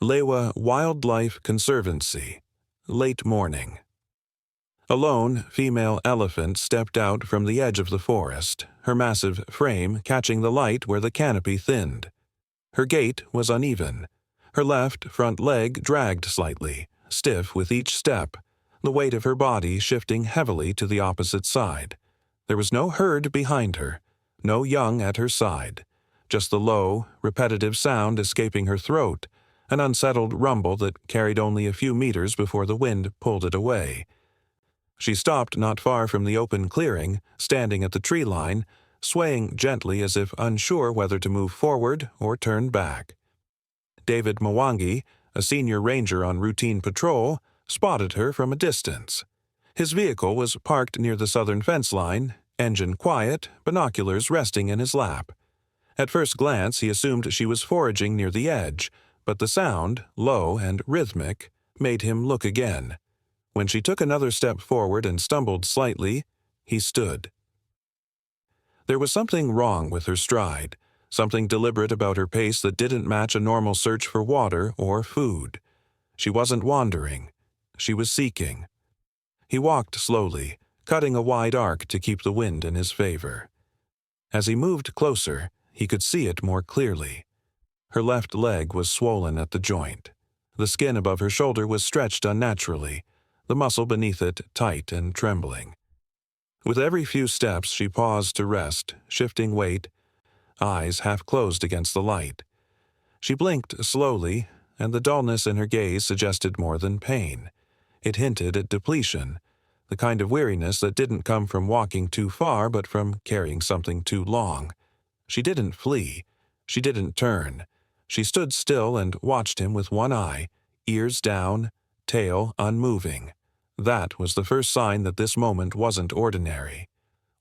Lewa Wildlife Conservancy. Late morning. A lone female elephant stepped out from the edge of the forest, her massive frame catching the light where the canopy thinned. Her gait was uneven. Her left front leg dragged slightly, stiff with each step, the weight of her body shifting heavily to the opposite side. There was no herd behind her, no young at her side, just the low, repetitive sound escaping her throat, an unsettled rumble that carried only a few meters before the wind pulled it away. She stopped not far from the open clearing, standing at the tree line, swaying gently as if unsure whether to move forward or turn back. David Mwangi, a senior ranger on routine patrol, spotted her from a distance. His vehicle was parked near the southern fence line, engine quiet, binoculars resting in his lap. At first glance, he assumed she was foraging near the edge, but the sound, low and rhythmic, made him look again. When she took another step forward and stumbled slightly, he stood. There was something wrong with her stride, something deliberate about her pace that didn't match a normal search for water or food. She wasn't wandering. She was seeking. He walked slowly, cutting a wide arc to keep the wind in his favor. As he moved closer, he could see it more clearly. Her left leg was swollen at the joint. The skin above her shoulder was stretched unnaturally, the muscle beneath it tight and trembling. With every few steps, she paused to rest, shifting weight, eyes half closed against the light. She blinked slowly, and the dullness in her gaze suggested more than pain. It hinted at depletion, the kind of weariness that didn't come from walking too far but from carrying something too long. She didn't flee. She didn't turn. She stood still and watched him with one eye, ears down, tail unmoving. That was the first sign that this moment wasn't ordinary.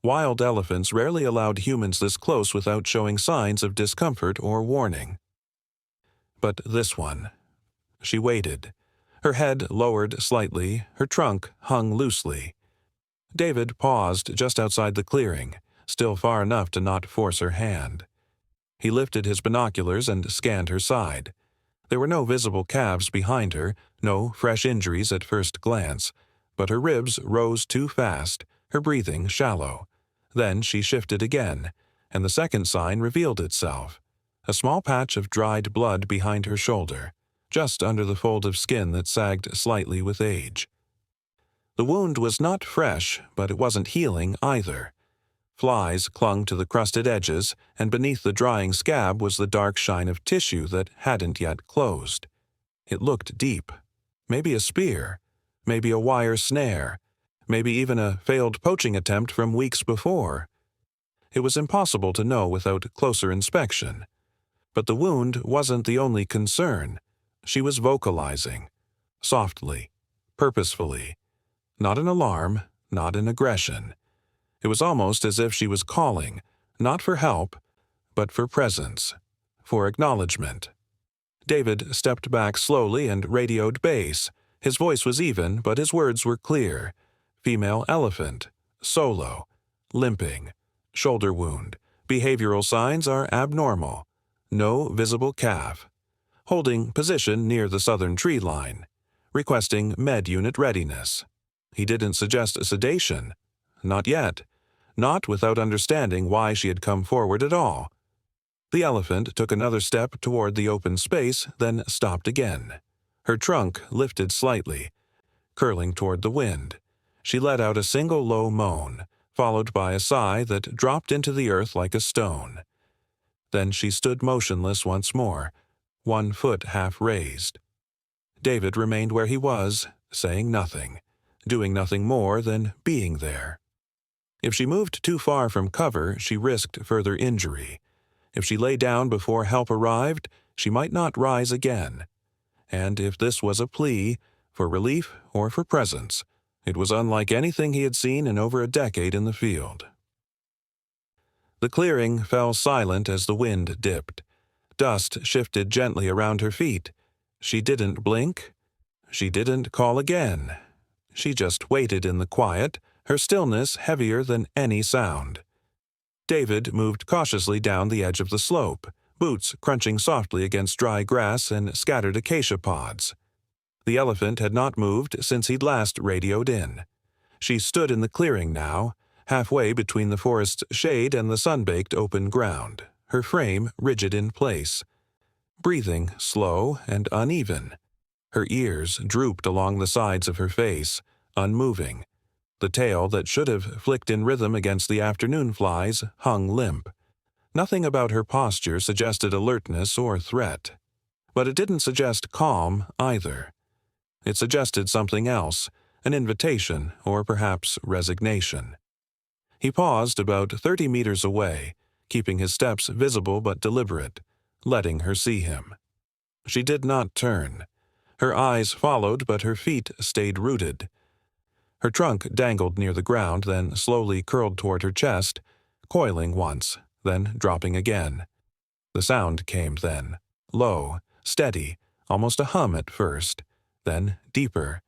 Wild elephants rarely allowed humans this close without showing signs of discomfort or warning. But this one. She waited. Her head lowered slightly, her trunk hung loosely. David paused just outside the clearing, still far enough to not force her hand. He lifted his binoculars and scanned her side. There were no visible calves behind her, no fresh injuries at first glance, but her ribs rose too fast, her breathing shallow. Then she shifted again, and the second sign revealed itself. A small patch of dried blood behind her shoulder, just under the fold of skin that sagged slightly with age. The wound was not fresh, but it wasn't healing either. Flies clung to the crusted edges, and beneath the drying scab was the dark shine of tissue that hadn't yet closed. It looked deep. Maybe a spear, maybe a wire snare, maybe even a failed poaching attempt from weeks before. It was impossible to know without closer inspection. But the wound wasn't the only concern. She was vocalizing, softly, purposefully. Not an alarm, not an aggression. It was almost as if she was calling, not for help, but for presence, for acknowledgement. David stepped back slowly and radioed base. His voice was even, but his words were clear. Female elephant, solo, limping, shoulder wound. Behavioral signs are abnormal. No visible calf. Holding position near the southern tree line. Requesting med unit readiness. He didn't suggest sedation. Not yet. Not without understanding why she had come forward at all. The elephant took another step toward the open space, then stopped again. Her trunk lifted slightly, curling toward the wind. She let out a single low moan, followed by a sigh that dropped into the earth like a stone. Then she stood motionless once more, one foot half raised. David remained where he was, saying nothing, doing nothing more than being there. If she moved too far from cover, she risked further injury. If she lay down before help arrived, she might not rise again. And if this was a plea, for relief or for presence, it was unlike anything he had seen in over a decade in the field. The clearing fell silent as the wind dipped. Dust shifted gently around her feet. She didn't blink. She didn't call again. She just waited in the quiet, her stillness heavier than any sound. David moved cautiously down the edge of the slope, boots crunching softly against dry grass and scattered acacia pods. The elephant had not moved since he'd last radioed in. She stood in the clearing now, halfway between the forest's shade and the sun-baked open ground, her frame rigid in place. Breathing slow and uneven. Her ears drooped along the sides of her face, unmoving. The tail that should have flicked in rhythm against the afternoon flies hung limp. Nothing about her posture suggested alertness or threat. But it didn't suggest calm either. It suggested something else, an invitation or perhaps resignation. He paused about 30 meters away, keeping his steps visible but deliberate, letting her see him. She did not turn. Her eyes followed, but her feet stayed rooted. Her trunk dangled near the ground, then slowly curled toward her chest, coiling once, then dropping again. The sound came then, low, steady, almost a hum at first, then deeper,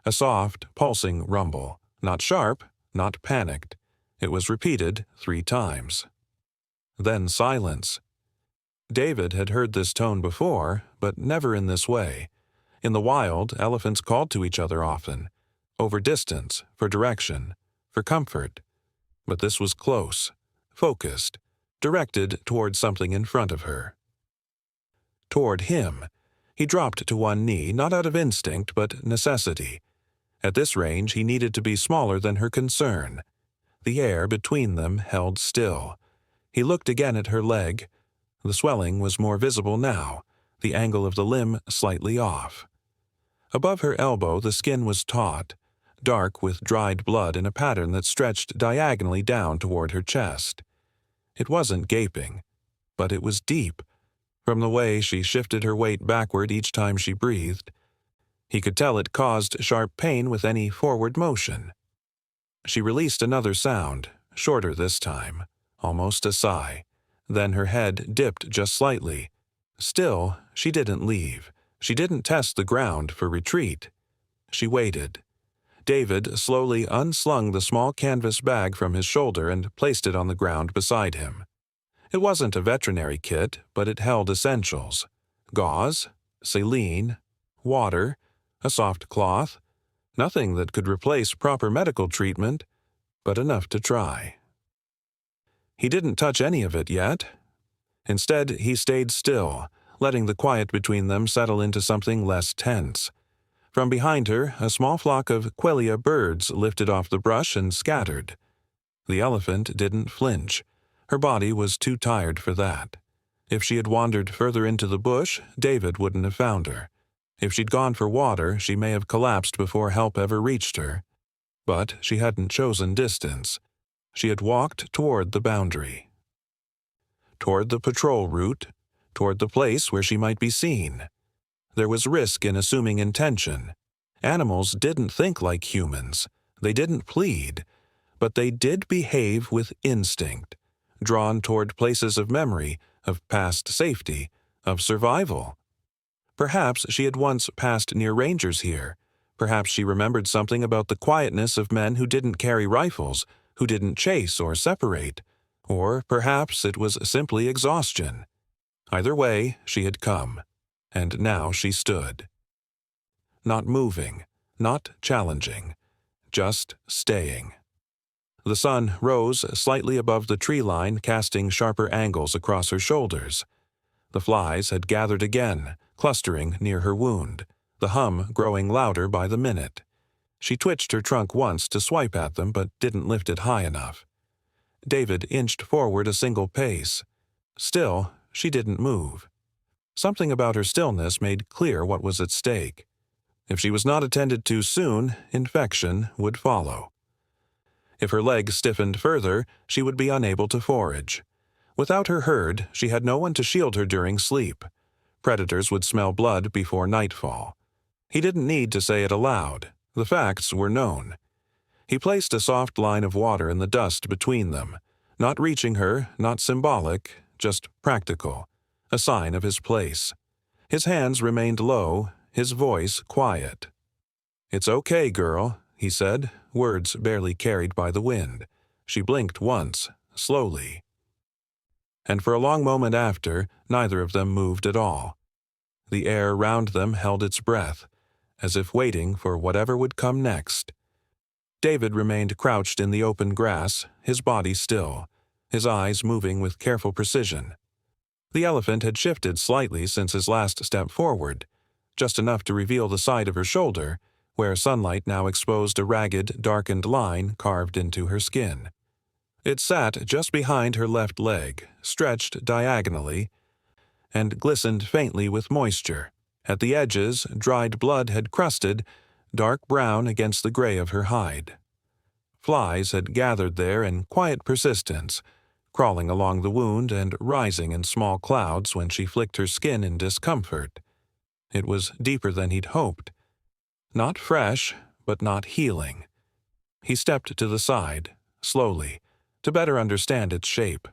a soft, pulsing rumble, not sharp, not panicked. It was repeated 3 times. Then silence. David had heard this tone before, but never in this way. In the wild, elephants called to each other often, over distance, for direction, for comfort. But this was close, focused, directed toward something in front of her. Toward him. He dropped to one knee, not out of instinct, but necessity. At this range, he needed to be smaller than her concern. The air between them held still. He looked again at her leg. The swelling was more visible now, the angle of the limb slightly off. Above her elbow, the skin was taut, dark with dried blood in a pattern that stretched diagonally down toward her chest. It wasn't gaping, but it was deep, from the way she shifted her weight backward each time she breathed. He could tell it caused sharp pain with any forward motion. She released another sound, shorter this time, almost a sigh. Then her head dipped just slightly. Still, she didn't leave. She didn't test the ground for retreat. She waited. David slowly unslung the small canvas bag from his shoulder and placed it on the ground beside him. It wasn't a veterinary kit, but it held essentials: gauze, saline, water, a soft cloth, nothing that could replace proper medical treatment, but enough to try. He didn't touch any of it yet. Instead, he stayed still, letting the quiet between them settle into something less tense. From behind her, a small flock of quelea birds lifted off the brush and scattered. The elephant didn't flinch. Her body was too tired for that. If she had wandered further into the bush, David wouldn't have found her. If she'd gone for water, she may have collapsed before help ever reached her. But she hadn't chosen distance. She had walked toward the boundary. Toward the patrol route, toward the place where she might be seen. There was risk in assuming intention. Animals didn't think like humans. They didn't plead. But they did behave with instinct, drawn toward places of memory, of past safety, of survival. Perhaps she had once passed near rangers here. Perhaps she remembered something about the quietness of men who didn't carry rifles, who didn't chase or separate. Or perhaps it was simply exhaustion. Either way, she had come. And now she stood. Not moving, not challenging, just staying. The sun rose slightly above the tree line, casting sharper angles across her shoulders. The flies had gathered again, clustering near her wound, the hum growing louder by the minute. She twitched her trunk once to swipe at them, but didn't lift it high enough. David inched forward a single pace. Still, she didn't move. Something about her stillness made clear what was at stake. If she was not attended to soon, infection would follow. If her leg stiffened further, she would be unable to forage. Without her herd, she had no one to shield her during sleep. Predators would smell blood before nightfall. He didn't need to say it aloud. The facts were known. He placed a soft line of water in the dust between them, not reaching her, not symbolic, just practical, a sign of his place. His hands remained low, his voice quiet. "It's okay, girl," he said, words barely carried by the wind. She blinked once, slowly. and for a long moment after, neither of them moved at all. The air round them held its breath, as if waiting for whatever would come next. David remained crouched in the open grass, his body still, his eyes moving with careful precision. The elephant had shifted slightly since his last step forward, just enough to reveal the side of her shoulder, where sunlight now exposed a ragged, darkened line carved into her skin. It sat just behind her left leg, stretched diagonally, and glistened faintly with moisture. At the edges, dried blood had crusted, dark brown against the gray of her hide. Flies had gathered there in quiet persistence, crawling along the wound and rising in small clouds when she flicked her skin in discomfort. It was deeper than he'd hoped. Not fresh, but not healing. He stepped to the side, slowly, to better understand its shape.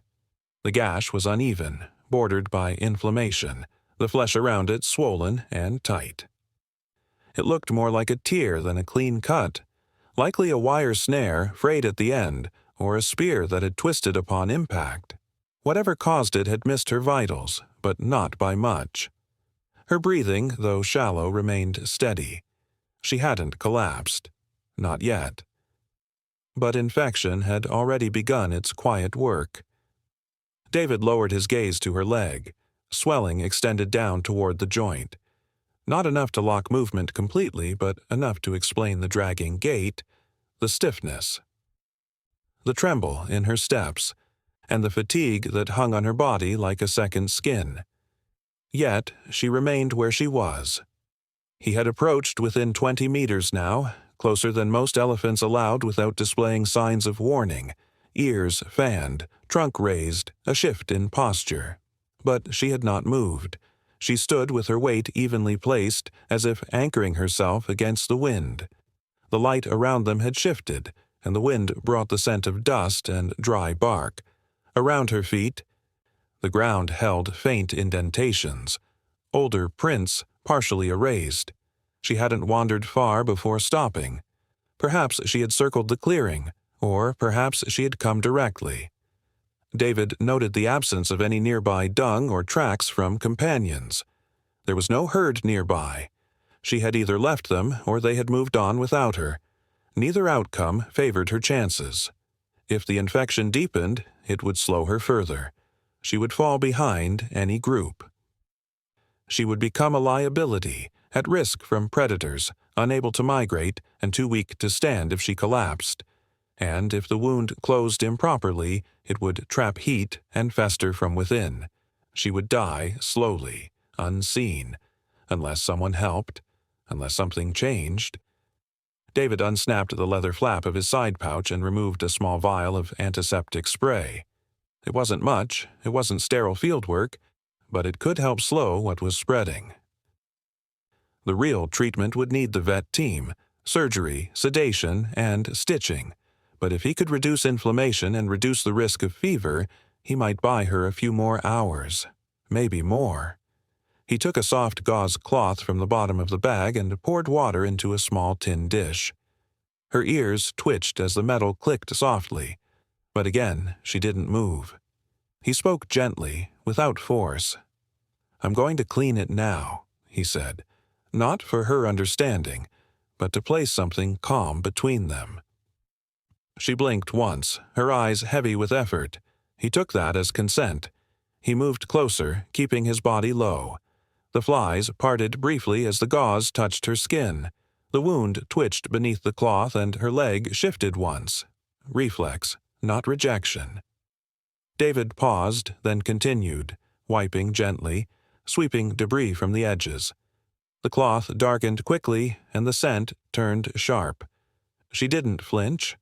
The gash was uneven, bordered by inflammation, the flesh around it swollen and tight. It looked more like a tear than a clean cut, likely a wire snare frayed at the end, or a spear that had twisted upon impact. Whatever caused it had missed her vitals, but not by much. Her breathing, though shallow, remained steady. She hadn't collapsed. Not yet. But infection had already begun its quiet work. David lowered his gaze to her leg. Swelling extended down toward the joint. Not enough to lock movement completely, but enough to explain the dragging gait, the stiffness, the tremble in her steps, and the fatigue that hung on her body like a second skin. Yet she remained where she was. He had approached within 20 meters now, closer than most elephants allowed without displaying signs of warning, ears fanned, trunk raised, a shift in posture. But she had not moved. She stood with her weight evenly placed, as if anchoring herself against the wind. The light around them had shifted, and the wind brought the scent of dust and dry bark. Around her feet, the ground held faint indentations, older prints partially erased. She hadn't wandered far before stopping. Perhaps she had circled the clearing, or perhaps she had come directly. David noted the absence of any nearby dung or tracks from companions. There was no herd nearby. She had either left them or they had moved on without her. Neither outcome favored her chances. If the infection deepened, it would slow her further. She would fall behind any group. She would become a liability, at risk from predators, unable to migrate and too weak to stand if she collapsed. And if the wound closed improperly, it would trap heat and fester from within. She would die slowly, unseen, unless someone helped, unless something changed. David unsnapped the leather flap of his side pouch and removed a small vial of antiseptic spray. It wasn't much, it wasn't sterile field work, but it could help slow what was spreading. The real treatment would need the vet team, surgery, sedation, and stitching. But if he could reduce inflammation and reduce the risk of fever, he might buy her a few more hours, maybe more. He took a soft gauze cloth from the bottom of the bag and poured water into a small tin dish. Her ears twitched as the metal clicked softly, but again she didn't move. He spoke gently, without force. "I'm going to clean it now," he said, not for her understanding, but to place something calm between them. She blinked once, her eyes heavy with effort. He took that as consent. He moved closer, keeping his body low. The flies parted briefly as the gauze touched her skin. The wound twitched beneath the cloth and her leg shifted once. Reflex, not rejection. David paused, then continued, wiping gently, sweeping debris from the edges. The cloth darkened quickly, and the scent turned sharp. She didn't flinch.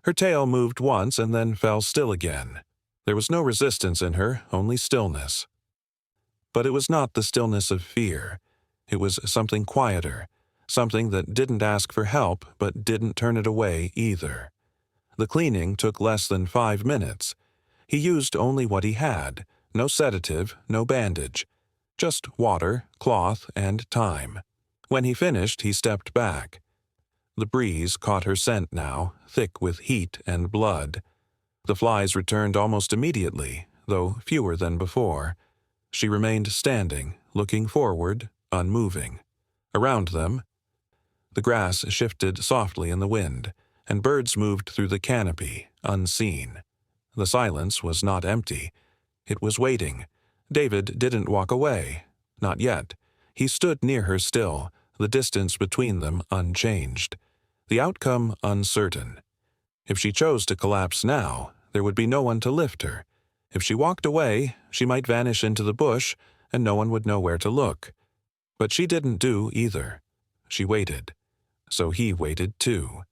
Her tail moved once and then fell still again. There was no resistance in her, only stillness. But it was not the stillness of fear. It was something quieter, something that didn't ask for help but didn't turn it away either. The cleaning took less than 5 minutes. He used only what he had, no sedative, no bandage. Just water, cloth, and time. When he finished, he stepped back. The breeze caught her scent now, thick with heat and blood. The flies returned almost immediately, though fewer than before. She remained standing, looking forward, unmoving. Around them, the grass shifted softly in the wind, and birds moved through the canopy, unseen. The silence was not empty. It was waiting. David didn't walk away. Not yet. He stood near her still, the distance between them unchanged. The outcome uncertain. If she chose to collapse now, there would be no one to lift her. If she walked away, she might vanish into the bush, and no one would know where to look. But she didn't do either. She waited. So he waited too.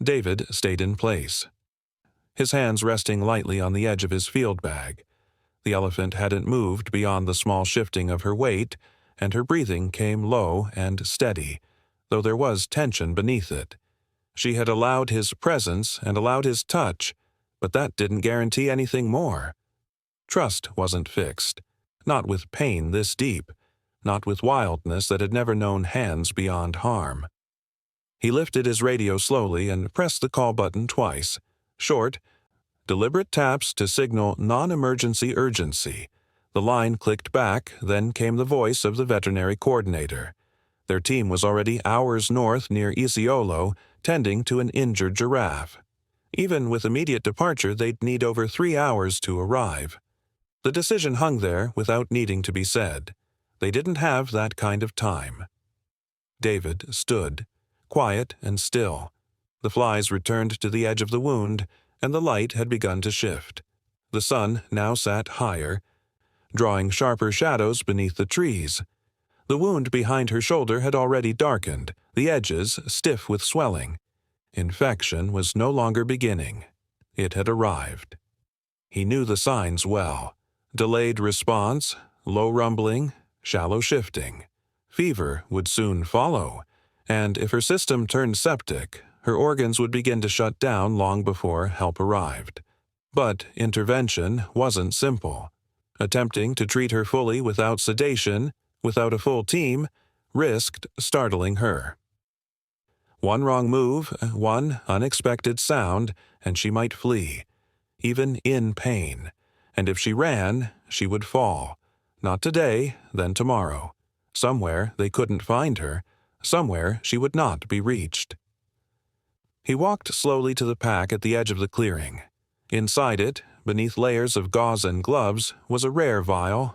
David stayed in place, his hands resting lightly on the edge of his field bag. The elephant hadn't moved beyond the small shifting of her weight, and her breathing came low and steady, though there was tension beneath it. She had allowed his presence and allowed his touch, but that didn't guarantee anything more. Trust wasn't fixed, not with pain this deep, not with wildness that had never known hands beyond harm. He lifted his radio slowly and pressed the call button twice. Short, deliberate taps to signal non-emergency urgency. The line clicked back, then came the voice of the veterinary coordinator. Their team was already hours north near Isiolo, tending to an injured giraffe. Even with immediate departure, they'd need over 3 hours to arrive. The decision hung there without needing to be said. They didn't have that kind of time. David stood, quiet and still. The flies returned to the edge of the wound, and the light had begun to shift. The sun now sat higher, drawing sharper shadows beneath the trees. The wound behind her shoulder had already darkened, the edges stiff with swelling. Infection was no longer beginning. It had arrived. He knew the signs well. Delayed response, low rumbling, shallow shifting. Fever would soon follow, and if her system turned septic, her organs would begin to shut down long before help arrived. But intervention wasn't simple. Attempting to treat her fully without sedation, without a full team, risked startling her. One wrong move, one unexpected sound, and she might flee, even in pain. And if she ran, she would fall. Not today, then tomorrow. Somewhere they couldn't find her. Somewhere she would not be reached. He walked slowly to the pack at the edge of the clearing. Inside it, beneath layers of gauze and gloves, was a rare vial,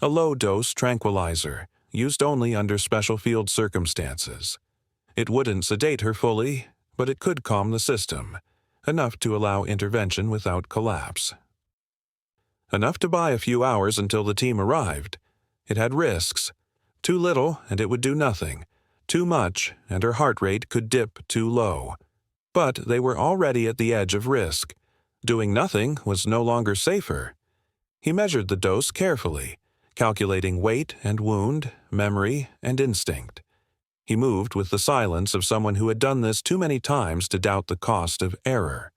a low-dose tranquilizer, used only under special field circumstances. It wouldn't sedate her fully, but it could calm the system, enough to allow intervention without collapse. Enough to buy a few hours until the team arrived. It had risks. Too little, and it would do nothing. Too much, and her heart rate could dip too low. But they were already at the edge of risk. Doing nothing was no longer safer. He measured the dose carefully, calculating weight and wound, memory and instinct. He moved with the silence of someone who had done this too many times to doubt the cost of error.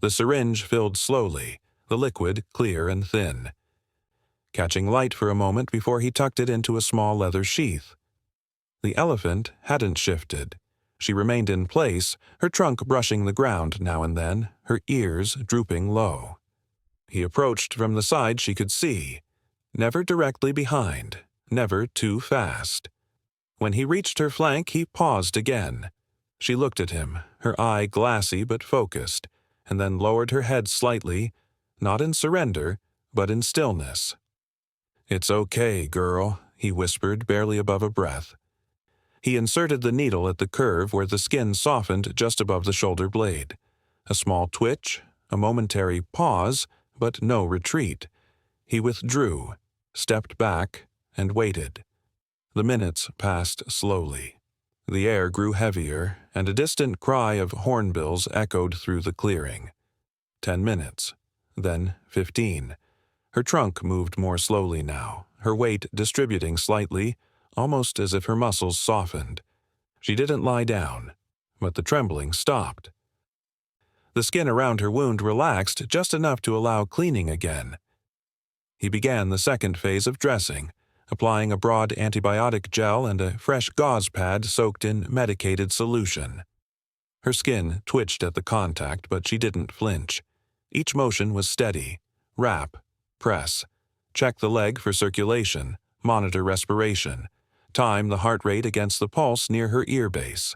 The syringe filled slowly, the liquid clear and thin, catching light for a moment before he tucked it into a small leather sheath. The elephant hadn't shifted. She remained in place, her trunk brushing the ground now and then, her ears drooping low. He approached from the side she could see, never directly behind, never too fast. When he reached her flank, he paused again. She looked at him, her eye glassy but focused, and then lowered her head slightly, not in surrender, but in stillness. "It's okay, girl," he whispered, barely above a breath. He inserted the needle at the curve where the skin softened just above the shoulder blade. A small twitch, a momentary pause, but no retreat. He withdrew, stepped back, and waited. The minutes passed slowly. The air grew heavier, and a distant cry of hornbills echoed through the clearing. 10 minutes, then 15. Her trunk moved more slowly now, her weight distributing slightly, almost as if her muscles softened. She didn't lie down, but the trembling stopped. The skin around her wound relaxed just enough to allow cleaning again. He began the second phase of dressing, applying a broad antibiotic gel and a fresh gauze pad soaked in medicated solution. Her skin twitched at the contact, but she didn't flinch. Each motion was steady. Wrap. press, check the leg for circulation, monitor respiration, time the heart rate against the pulse near her ear base.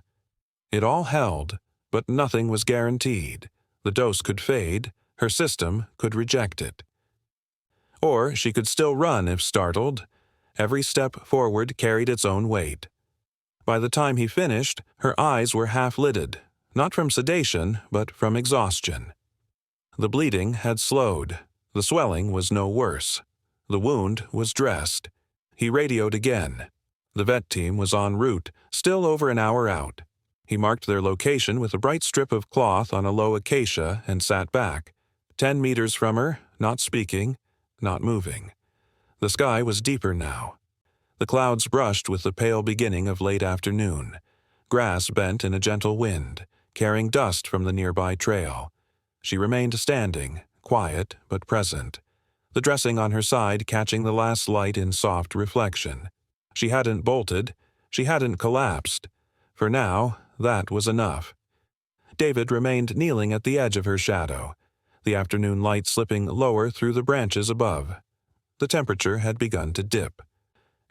It all held, but nothing was guaranteed. The dose could fade, her system could reject it. Or she could still run if startled. Every step forward carried its own weight. By the time he finished, her eyes were half-lidded, not from sedation, but from exhaustion. The bleeding had slowed. The swelling was no worse. The wound was dressed. He radioed again. The vet team was en route, still over an hour out. He marked their location with a bright strip of cloth on a low acacia and sat back, 10 meters from her, not speaking, not moving. The sky was deeper now. The clouds brushed with the pale beginning of late afternoon. Grass bent in a gentle wind, carrying dust from the nearby trail. She remained standing, quiet but present, the dressing on her side catching the last light in soft reflection. She hadn't bolted, she hadn't collapsed. For now, that was enough. David remained kneeling at the edge of her shadow, the afternoon light slipping lower through the branches above. The temperature had begun to dip,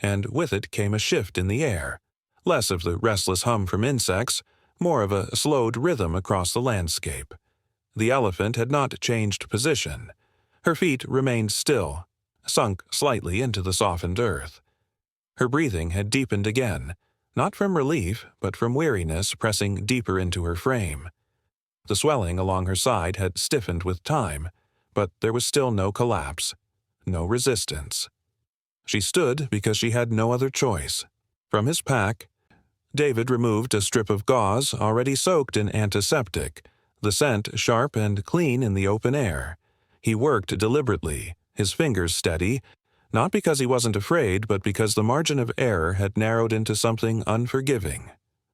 and with it came a shift in the air, less of the restless hum from insects, more of a slowed rhythm across the landscape. The elephant had not changed position. Her feet remained still, sunk slightly into the softened earth. Her breathing had deepened again, not from relief, but from weariness pressing deeper into her frame. The swelling along her side had stiffened with time, but there was still no collapse, no resistance. She stood because she had no other choice. From his pack, David removed a strip of gauze already soaked in antiseptic, the scent sharp and clean in the open air. He worked deliberately, his fingers steady, not because he wasn't afraid, but because the margin of error had narrowed into something unforgiving.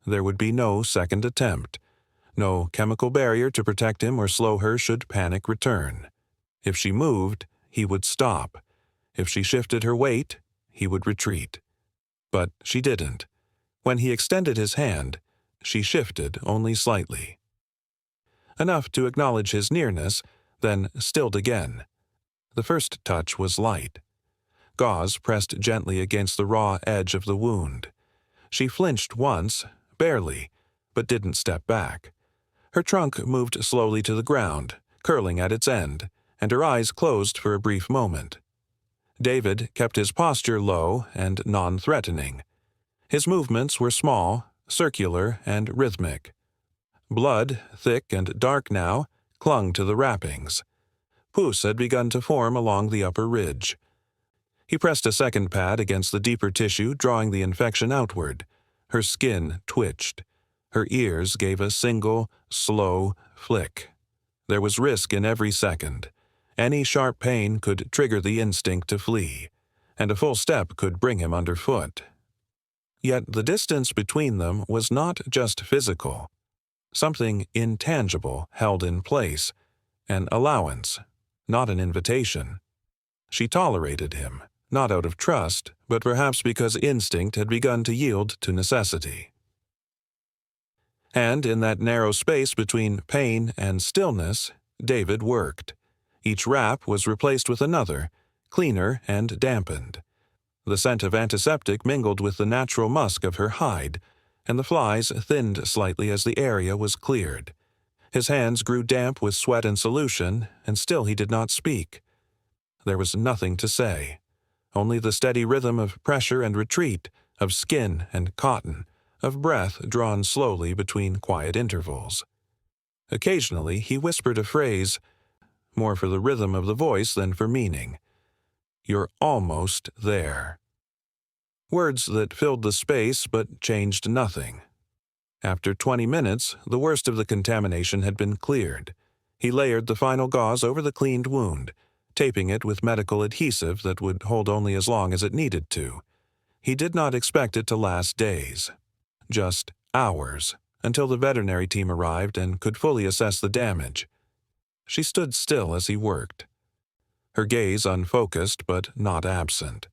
There would be no second attempt. No chemical barrier to protect him or slow her should panic return. If she moved, he would stop. If she shifted her weight, he would retreat. But she didn't. When he extended his hand, she shifted only slightly. Enough to acknowledge his nearness, then stilled again. The first touch was light. Gauze pressed gently against the raw edge of the wound. She flinched once, barely, but didn't step back. Her trunk moved slowly to the ground, curling at its end, and her eyes closed for a brief moment. David kept his posture low and non-threatening. His movements were small, circular, and rhythmic. Blood, thick and dark now, clung to the wrappings. Pus had begun to form along the upper ridge. He pressed a second pad against the deeper tissue, drawing the infection outward. Her skin twitched. Her ears gave a single, slow flick. There was risk in every second. Any sharp pain could trigger the instinct to flee, and a full step could bring him underfoot. Yet the distance between them was not just physical. Something intangible held in place, an allowance, not an invitation. She tolerated him, not out of trust, but perhaps because instinct had begun to yield to necessity. And in that narrow space between pain and stillness, David worked. Each wrap was replaced with another, cleaner and dampened. The scent of antiseptic mingled with the natural musk of her hide, and the flies thinned slightly as the area was cleared. His hands grew damp with sweat and solution, and still he did not speak. There was nothing to say, only the steady rhythm of pressure and retreat, of skin and cotton, of breath drawn slowly between quiet intervals. Occasionally he whispered a phrase, more for the rhythm of the voice than for meaning. "You're almost there." Words that filled the space but changed nothing. After 20 minutes, the worst of the contamination had been cleared. He layered the final gauze over the cleaned wound, taping it with medical adhesive that would hold only as long as it needed to. He did not expect it to last days, just hours, until the veterinary team arrived and could fully assess the damage. She stood still as he worked, her gaze unfocused but not absent.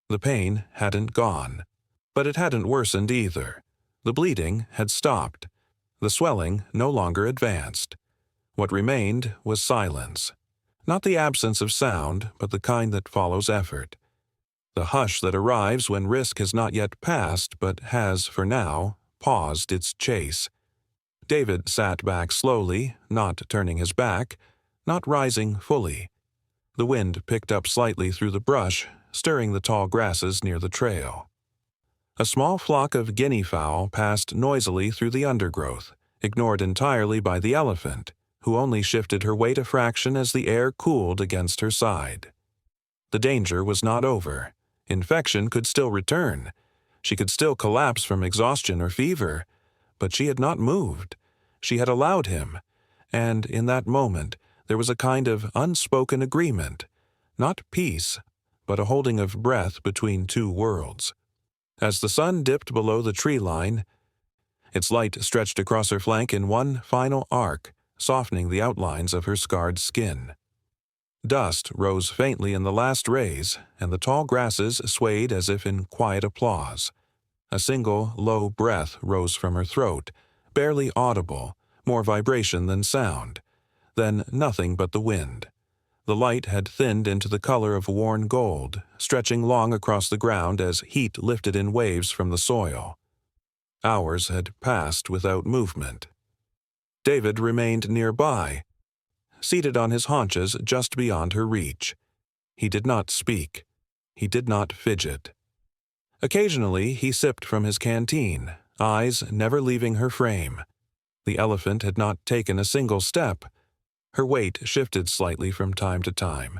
The pain hadn't gone, but it hadn't worsened either. The bleeding had stopped. The swelling no longer advanced. What remained was silence. Not the absence of sound, but the kind that follows effort. The hush that arrives when risk has not yet passed, but has, for now, paused its chase. David sat back slowly, not turning his back, not rising fully. The wind picked up slightly through the brush, stirring the tall grasses near the trail. A small flock of guinea fowl passed noisily through the undergrowth, ignored entirely by the elephant, who only shifted her weight a fraction as the air cooled against her side. The danger was not over. Infection could still return. She could still collapse from exhaustion or fever, but she had not moved. She had allowed him, and in that moment there was a kind of unspoken agreement, not peace, but a holding of breath between two worlds. As the sun dipped below the tree line, its light stretched across her flank in one final arc, softening the outlines of her scarred skin. Dust rose faintly in the last rays, and the tall grasses swayed as if in quiet applause. A single, low breath rose from her throat, barely audible, more vibration than sound. Then nothing but the wind. The light had thinned into the color of worn gold, stretching long across the ground as heat lifted in waves from the soil. Hours had passed without movement. David remained nearby, seated on his haunches just beyond her reach. He did not speak. He did not fidget. Occasionally he sipped from his canteen, eyes never leaving her frame. The elephant had not taken a single step. Her weight shifted slightly from time to time,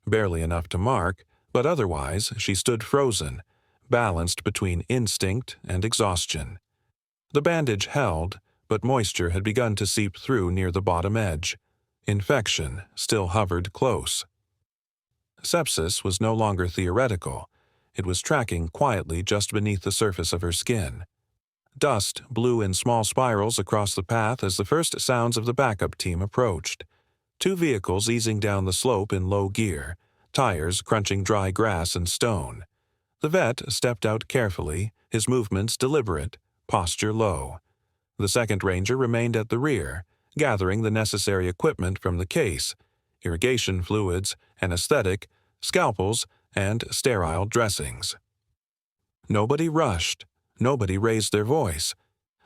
barely enough to mark, but otherwise she stood frozen, balanced between instinct and exhaustion. The bandage held, but moisture had begun to seep through near the bottom edge. Infection still hovered close. Sepsis was no longer theoretical. It was tracking quietly just beneath the surface of her skin. Dust blew in small spirals across the path as the first sounds of the backup team approached. Two vehicles easing down the slope in low gear, tires crunching dry grass and stone. The vet stepped out carefully, his movements deliberate, posture low. The second ranger remained at the rear, gathering the necessary equipment from the case: irrigation fluids, anesthetic, scalpels, and sterile dressings. Nobody rushed. Nobody raised their voice.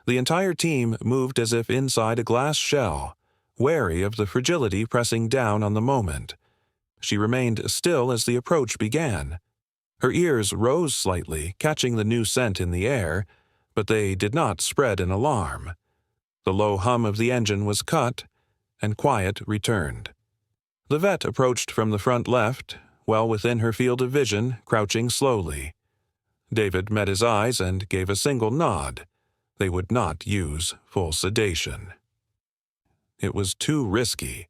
The entire team moved as if inside a glass shell, wary of the fragility pressing down on the moment. She remained still as the approach began. Her ears rose slightly, catching the new scent in the air, but they did not spread an alarm. The low hum of the engine was cut, and quiet returned. The vet approached from the front left, well within her field of vision, crouching slowly. David met his eyes and gave a single nod. They would not use full sedation. It was too risky.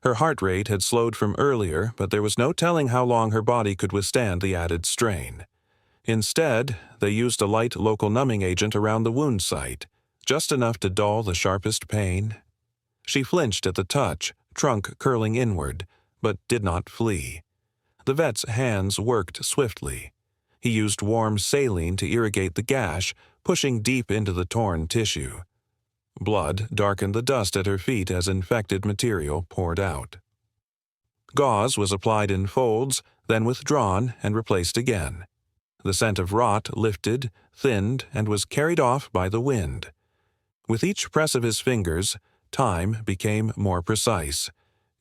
Her heart rate had slowed from earlier, but there was no telling how long her body could withstand the added strain. Instead, they used a light local numbing agent around the wound site, just enough to dull the sharpest pain. She flinched at the touch, trunk curling inward, but did not flee. The vet's hands worked swiftly. He used warm saline to irrigate the gash, pushing deep into the torn tissue. Blood darkened the dust at her feet as infected material poured out. Gauze was applied in folds, then withdrawn and replaced again. The scent of rot lifted, thinned, and was carried off by the wind. With each press of his fingers, time became more precise,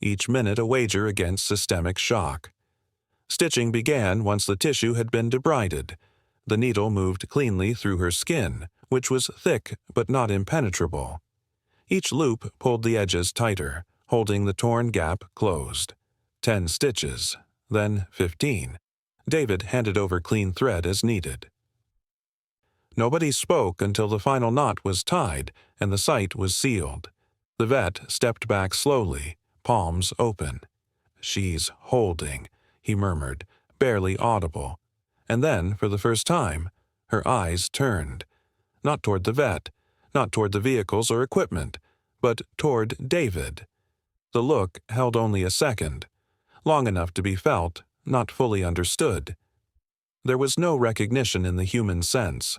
each minute a wager against systemic shock. Stitching began once the tissue had been debrided. The needle moved cleanly through her skin, which was thick but not impenetrable. Each loop pulled the edges tighter, holding the torn gap closed. 10 stitches, then 15. David handed over clean thread as needed. Nobody spoke until the final knot was tied and the site was sealed. The vet stepped back slowly, palms open. "She's holding," he murmured, barely audible. And then, for the first time, her eyes turned. Not toward the vet, not toward the vehicles or equipment, but toward David. The look held only a second, long enough to be felt, not fully understood. There was no recognition in the human sense,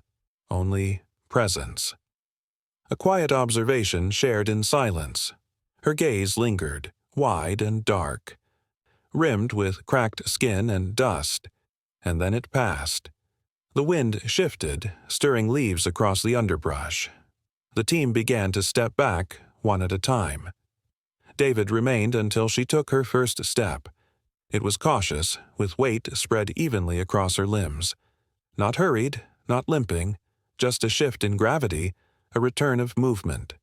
only presence. A quiet observation shared in silence. Her gaze lingered, wide and dark, rimmed with cracked skin and dust, and then it passed. The wind shifted, stirring leaves across the underbrush. The team began to step back, one at a time. David remained until she took her first step. It was cautious, with weight spread evenly across her limbs. Not hurried, not limping, just a shift in gravity, a return of movement.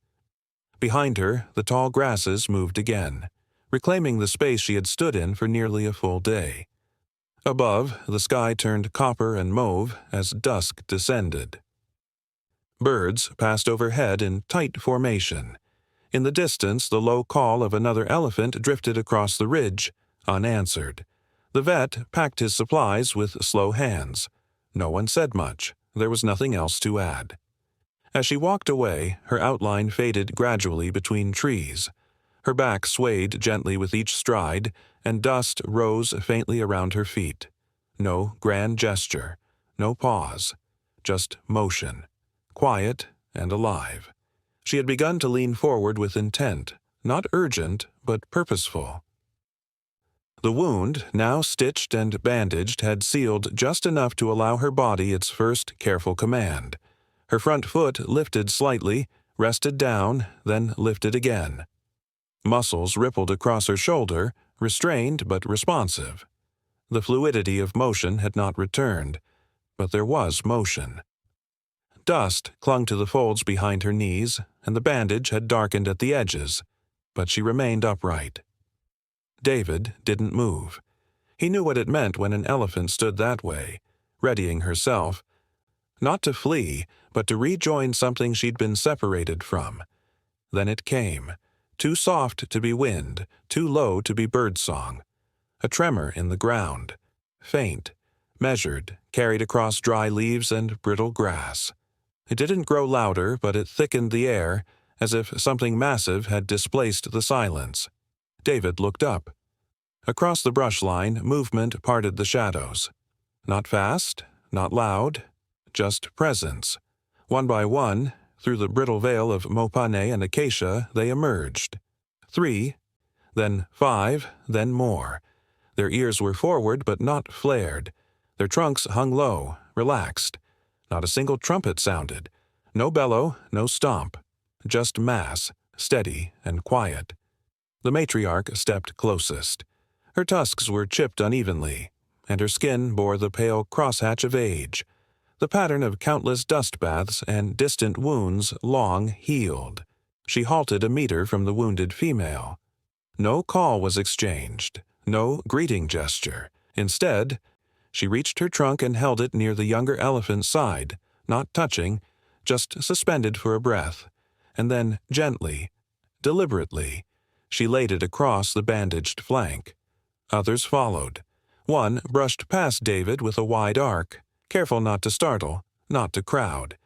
Behind her, the tall grasses moved again, reclaiming the space she had stood in for nearly a full day. Above, the sky turned copper and mauve as dusk descended. Birds passed overhead in tight formation. In the distance, the low call of another elephant drifted across the ridge, unanswered. The vet packed his supplies with slow hands. No one said much. There was nothing else to add. As she walked away, her outline faded gradually between trees. Her back swayed gently with each stride, and dust rose faintly around her feet. No grand gesture, no pause, just motion, quiet and alive. She had begun to lean forward with intent, not urgent, but purposeful. The wound, now stitched and bandaged, had sealed just enough to allow her body its first careful command. Her front foot lifted slightly, rested down, then lifted again. Muscles rippled across her shoulder, restrained but responsive. The fluidity of motion had not returned, but there was motion. Dust clung to the folds behind her knees, and the bandage had darkened at the edges, but she remained upright. David didn't move. He knew what it meant when an elephant stood that way, readying herself, not to flee, but to rejoin something she'd been separated from. Then it came, too soft to be wind, too low to be birdsong. A tremor in the ground, faint, measured, carried across dry leaves and brittle grass. It didn't grow louder, but it thickened the air, as if something massive had displaced the silence. David looked up. Across the brush line, movement parted the shadows. Not fast, not loud, just presence. One by one, through the brittle veil of mopane and acacia, they emerged. 3, then 5, then more. Their ears were forward but not flared. Their trunks hung low, relaxed. Not a single trumpet sounded. No bellow, no stomp. Just mass, steady and quiet. The matriarch stepped closest. Her tusks were chipped unevenly, and her skin bore the pale crosshatch of age. The pattern of countless dust baths and distant wounds long healed. She halted a meter from the wounded female. No call was exchanged, no greeting gesture. Instead, she reached her trunk and held it near the younger elephant's side, not touching, just suspended for a breath. And then, gently, deliberately, she laid it across the bandaged flank. Others followed. One brushed past David with a wide arc, careful not to startle, not to crowd.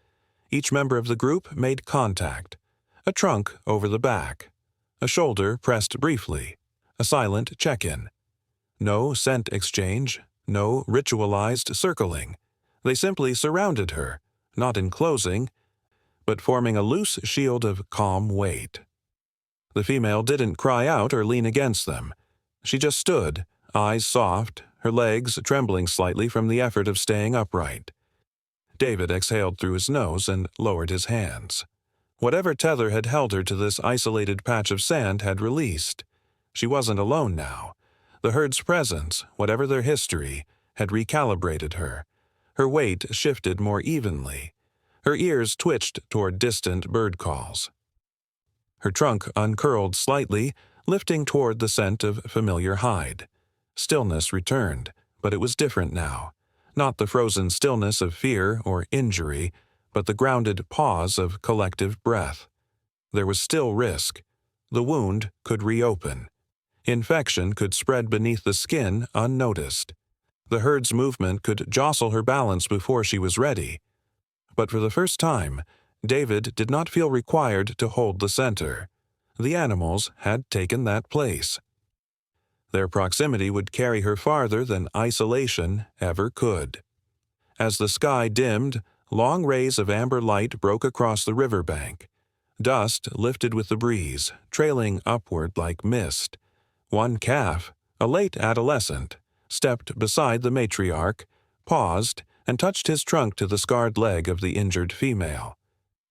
Each member of the group made contact. A trunk over the back. A shoulder pressed briefly. A silent check-in. No scent exchange, no ritualized circling. They simply surrounded her, not enclosing, but forming a loose shield of calm weight. The female didn't cry out or lean against them. She just stood, eyes soft, her legs trembling slightly from the effort of staying upright. David exhaled through his nose and lowered his hands. Whatever tether had held her to this isolated patch of sand had released. She wasn't alone now. The herd's presence, whatever their history, had recalibrated her. Her weight shifted more evenly. Her ears twitched toward distant bird calls. Her trunk uncurled slightly, lifting toward the scent of familiar hide. Stillness returned, but it was different now. Not the frozen stillness of fear or injury, but the grounded pause of collective breath. There was still risk. The wound could reopen. Infection could spread beneath the skin unnoticed. The herd's movement could jostle her balance before she was ready. But for the first time, David did not feel required to hold the center. The animals had taken that place. Their proximity would carry her farther than isolation ever could. As the sky dimmed, long rays of amber light broke across the riverbank. Dust lifted with the breeze, trailing upward like mist. One calf, A late adolescent stepped beside the matriarch, paused, and touched his trunk to the scarred leg of the injured female.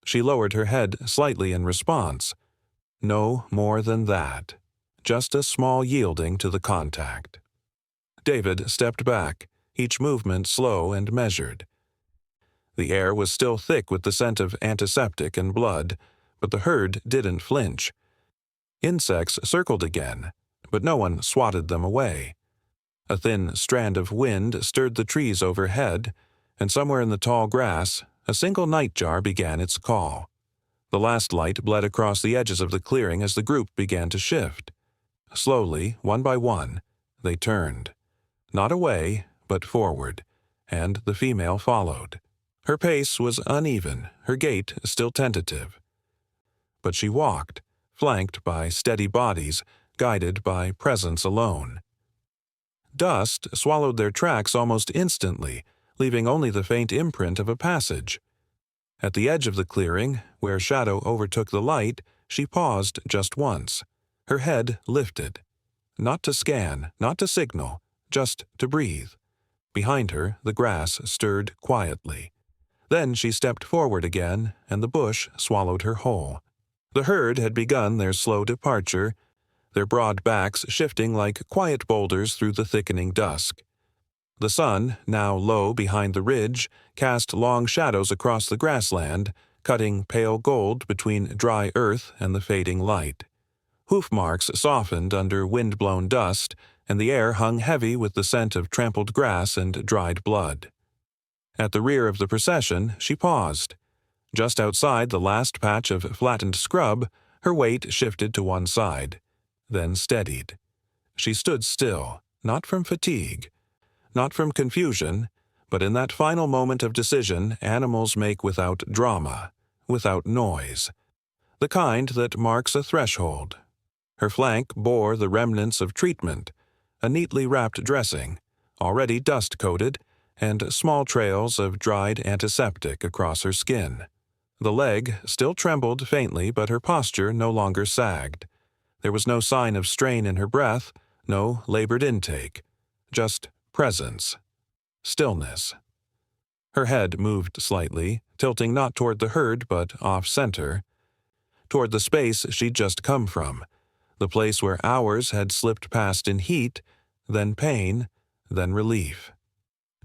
She lowered her head slightly in response. No more than that. Just a small yielding to the contact. David stepped back, each movement slow and measured. The air was still thick with the scent of antiseptic and blood, but the herd didn't flinch. Insects circled again, but no one swatted them away. A thin strand of wind stirred the trees overhead, and somewhere in the tall grass, a single nightjar began its call. The last light bled across the edges of the clearing as the group began to shift. Slowly, one by one, they turned. Not away, but forward, and the female followed. Her pace was uneven, her gait still tentative. But she walked, flanked by steady bodies, guided by presence alone. Dust swallowed their tracks almost instantly, leaving only the faint imprint of a passage. At the edge of the clearing, where shadow overtook the light, she paused just once, her head lifted. Not to scan, not to signal, just to breathe. Behind her, the grass stirred quietly. Then she stepped forward again, and the bush swallowed her whole. The herd had begun their slow departure, their broad backs shifting like quiet boulders through the thickening dusk. The sun, now low behind the ridge, cast long shadows across the grassland, cutting pale gold between dry earth and the fading light. Hoof marks softened under wind-blown dust, and the air hung heavy with the scent of trampled grass and dried blood. At the rear of the procession, she paused. Just outside the last patch of flattened scrub, her weight shifted to one side, then steadied. She stood still, not from fatigue, not from confusion, but in that final moment of decision animals make without drama, without noise, the kind that marks a threshold. Her flank bore the remnants of treatment, a neatly wrapped dressing, already dust-coated, and small trails of dried antiseptic across her skin. The leg still trembled faintly, but her posture no longer sagged. There was no sign of strain in her breath, no labored intake, just presence, stillness. Her head moved slightly, tilting not toward the herd but off-center, toward the space she'd just come from, the place where hours had slipped past in heat, then pain, then relief.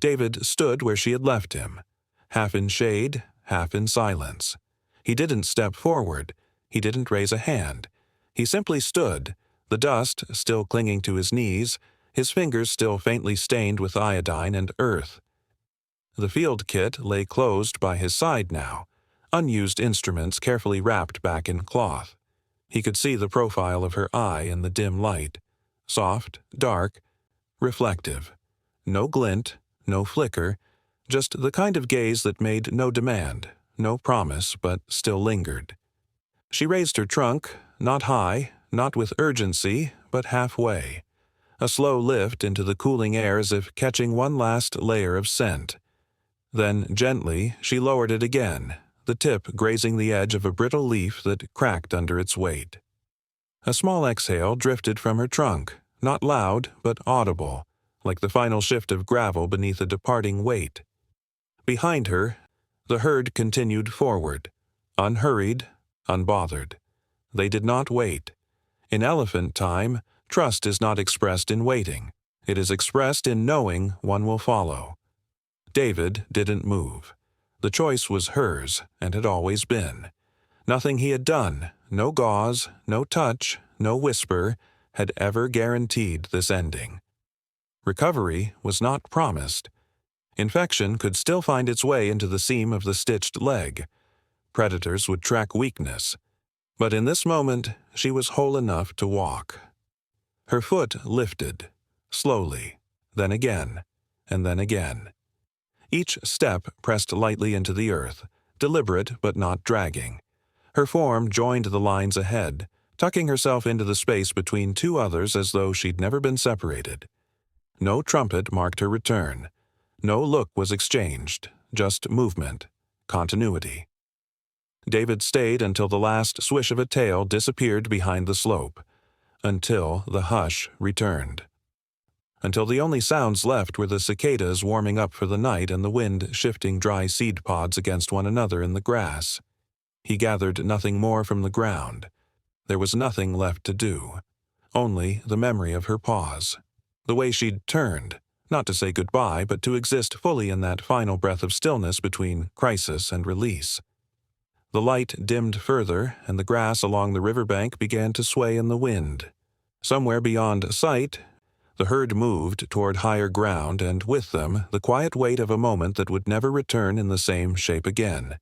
David stood where she had left him, half in shade, half in silence. He didn't step forward. He didn't raise a hand. He simply stood, the dust still clinging to his knees, his fingers still faintly stained with iodine and earth. The field kit lay closed by his side now, unused instruments carefully wrapped back in cloth. He could see the profile of her eye in the dim light, soft, dark, reflective. No glint, no flicker, just the kind of gaze that made no demand, no promise, but still lingered. She raised her trunk, not high, not with urgency, but halfway. A slow lift into the cooling air as if catching one last layer of scent. Then, gently, she lowered it again, the tip grazing the edge of a brittle leaf that cracked under its weight. A small exhale drifted from her trunk, not loud, but audible, like the final shift of gravel beneath a departing weight. Behind her, the herd continued forward, unhurried, unbothered. They did not wait. In elephant time, trust is not expressed in waiting. It is expressed in knowing one will follow. David didn't move. The choice was hers, and had always been. Nothing he had done, no gauze, no touch, no whisper, had ever guaranteed this ending. Recovery was not promised. Infection could still find its way into the seam of the stitched leg. Predators would track weakness. But in this moment, she was whole enough to walk. Her foot lifted, slowly, then again, and then again. Each step pressed lightly into the earth, deliberate but not dragging. Her form joined the lines ahead, tucking herself into the space between two others as though she'd never been separated. No trumpet marked her return. No look was exchanged, just movement, continuity. David stayed until the last swish of a tail disappeared behind the slope, until the hush returned. until the only sounds left were the cicadas warming up for the night and the wind shifting dry seed pods against one another in the grass. He gathered nothing more from the ground. There was nothing left to do. Only the memory of her pause. The way she'd turned, not to say goodbye, but to exist fully in that final breath of stillness between crisis and release. The light dimmed further, and the grass along the riverbank began to sway in the wind. Somewhere beyond sight, the herd moved toward higher ground, and with them the quiet weight of a moment that would never return in the same shape again.